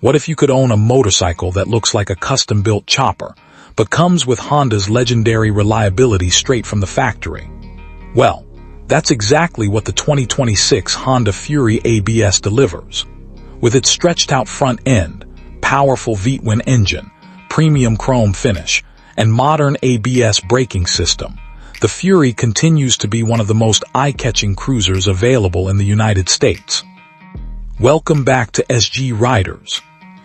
What if you could own a motorcycle that looks like a custom-built chopper, but comes with Honda's legendary reliability straight from the factory? Well, that's exactly what the 2026 Honda Fury ABS delivers. With its stretched-out front end, powerful V-twin engine, premium chrome finish, and modern ABS braking system, the Fury continues to be one of the most eye-catching cruisers available in the United States. Welcome back to SG Riders.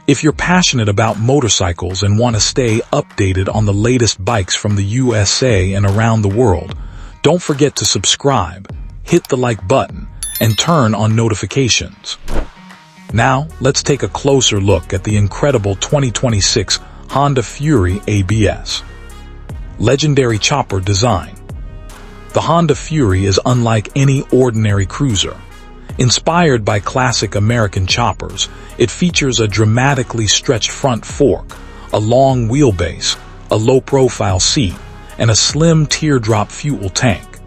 If you're passionate about motorcycles and want to stay updated on the latest bikes from the USA and around the world, don't forget to subscribe, hit the like button, and turn on notifications. Now, let's take a closer look at the incredible 2026 Honda Fury ABS. Legendary chopper design. The Honda Fury is unlike any ordinary cruiser. Inspired by classic American choppers, it features a dramatically stretched front fork, a long wheelbase, a low-profile seat, and a slim teardrop fuel tank.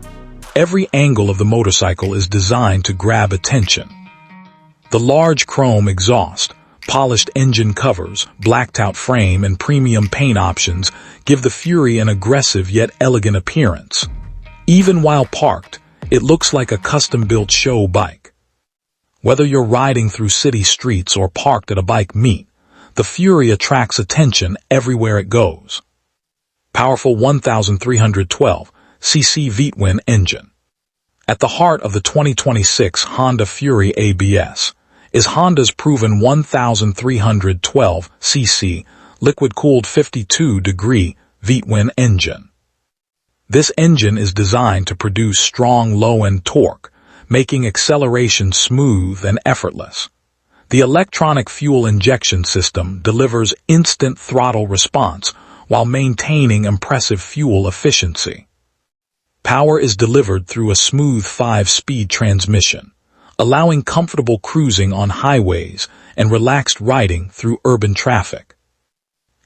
Every angle of the motorcycle is designed to grab attention. The large chrome exhaust, polished engine covers, blacked-out frame, and premium paint options give the Fury an aggressive yet elegant appearance. Even while parked, it looks like a custom-built show bike. Whether you're riding through city streets or parked at a bike meet, the Fury attracts attention everywhere it goes. Powerful 1,312cc V-twin engine. At the heart of the 2026 Honda Fury ABS is Honda's proven 1,312cc liquid-cooled 52-degree V-twin engine. This engine is designed to produce strong low-end torque, making acceleration smooth and effortless. The electronic fuel injection system delivers instant throttle response while maintaining impressive fuel efficiency. Power is delivered through a smooth 5-speed transmission, allowing comfortable cruising on highways and relaxed riding through urban traffic.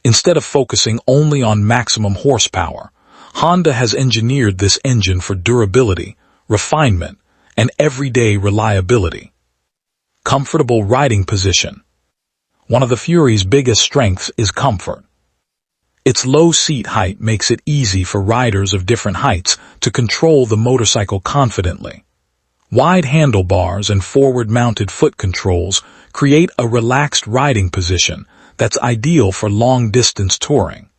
Instead of focusing only on maximum horsepower, Honda has engineered this engine for durability, refinement, and everyday reliability. Comfortable riding position. One of the Fury's biggest strengths is comfort. Its low seat height makes it easy for riders of different heights to control the motorcycle confidently. Wide handlebars and forward-mounted foot controls create a relaxed riding position that's ideal for long-distance touring.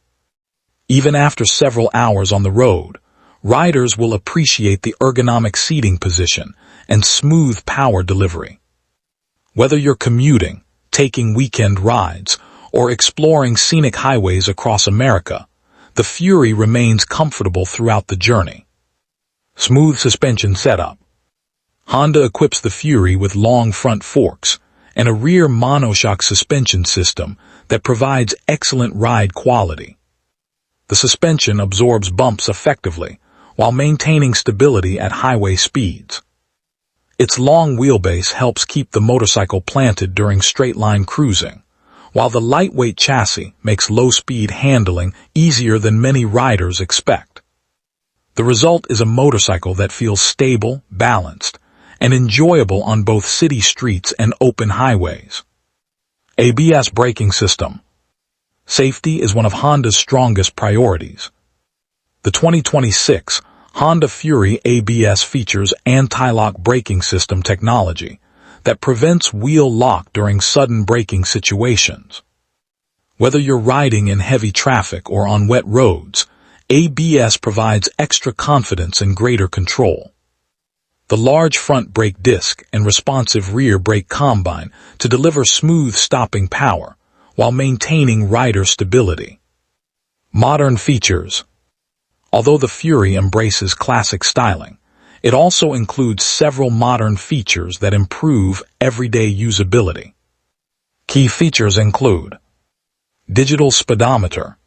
Even after several hours on the road, riders will appreciate the ergonomic seating position and smooth power delivery. Whether you're commuting, taking weekend rides, or exploring scenic highways across America, the Fury remains comfortable throughout the journey. Smooth suspension setup. Honda equips the Fury with long front forks and a rear monoshock suspension system that provides excellent ride quality. The suspension absorbs bumps effectively, while maintaining stability at highway speeds. Its long wheelbase helps keep the motorcycle planted during straight-line cruising, while the lightweight chassis makes low-speed handling easier than many riders expect. The result is a motorcycle that feels stable, balanced, and enjoyable on both city streets and open highways. ABS braking system. Safety is one of Honda's strongest priorities. The 2026 Honda Fury ABS features anti-lock braking system technology that prevents wheel lock during sudden braking situations. Whether you're riding in heavy traffic or on wet roads, ABS provides extra confidence and greater control. The large front brake disc and responsive rear brake combine to deliver smooth stopping power while maintaining rider stability. Modern features. Although the Fury embraces classic styling, it also includes several modern features that improve everyday usability. Key features include digital speedometer,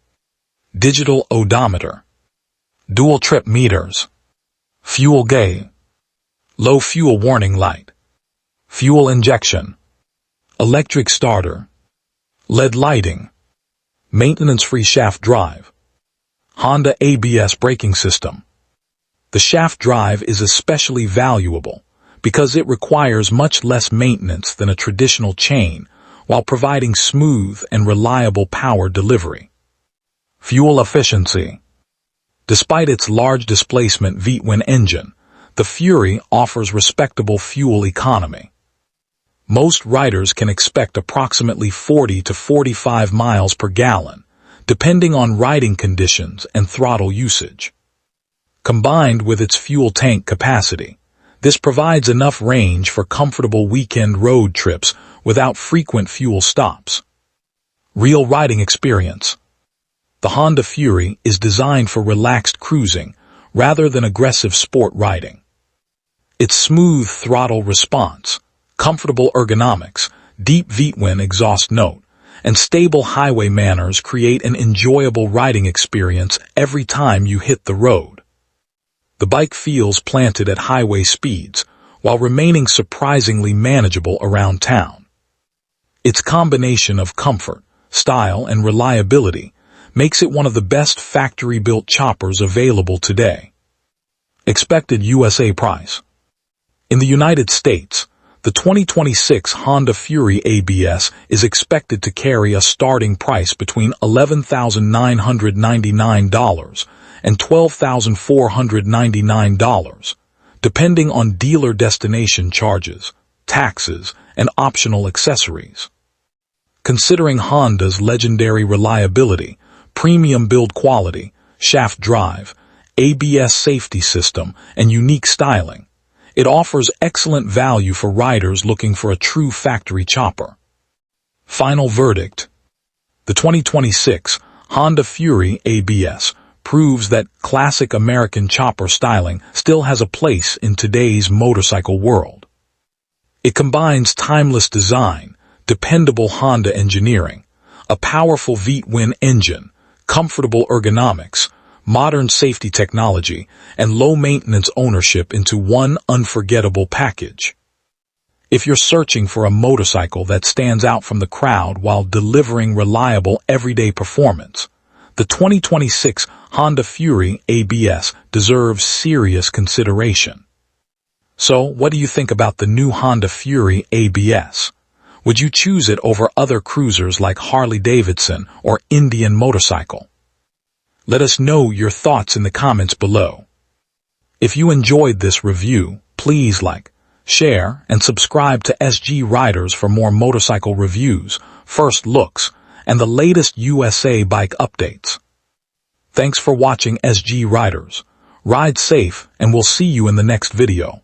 digital odometer, dual trip meters, fuel gauge, low fuel warning light, fuel injection, electric starter, LED lighting, maintenance-free shaft drive, Honda ABS braking system. The shaft drive is especially valuable because it requires much less maintenance than a traditional chain while providing smooth and reliable power delivery. Fuel efficiency. Despite its large displacement V-twin engine, the Fury offers respectable fuel economy. Most riders can expect approximately 40 to 45 miles per gallon, depending on riding conditions and throttle usage. Combined with its fuel tank capacity, this provides enough range for comfortable weekend road trips without frequent fuel stops. Real riding experience. The Honda Fury is designed for relaxed cruising rather than aggressive sport riding. Its smooth throttle response, comfortable ergonomics, deep V-twin exhaust note, and stable highway manners create an enjoyable riding experience every time you hit the road. The bike feels planted at highway speeds while remaining surprisingly manageable around town. Its combination of comfort, style, and reliability makes it one of the best factory-built choppers available today. Expected USA price. In the United States, the 2026 Honda Fury ABS is expected to carry a starting price between $11,999 and $12,499, depending on dealer destination charges, taxes, and optional accessories. Considering Honda's legendary reliability, premium build quality, shaft drive, ABS safety system, and unique styling, it offers excellent value for riders looking for a true factory chopper. Final verdict. The 2026 Honda Fury ABS proves that classic American chopper styling still has a place in today's motorcycle world. It combines timeless design, dependable Honda engineering, a powerful V-twin engine, comfortable ergonomics, modern safety technology, and low-maintenance ownership into one unforgettable package. If you're searching for a motorcycle that stands out from the crowd while delivering reliable everyday performance, the 2026 Honda Fury ABS deserves serious consideration. So, what do you think about the new Honda Fury ABS? Would you choose it over other cruisers like Harley-Davidson or Indian Motorcycle? Let us know your thoughts in the comments below. If you enjoyed this review, please like, share, and subscribe to SG Riders for more motorcycle reviews, first looks, and the latest USA bike updates. Thanks for watching SG Riders. Ride safe, and we'll see you in the next video.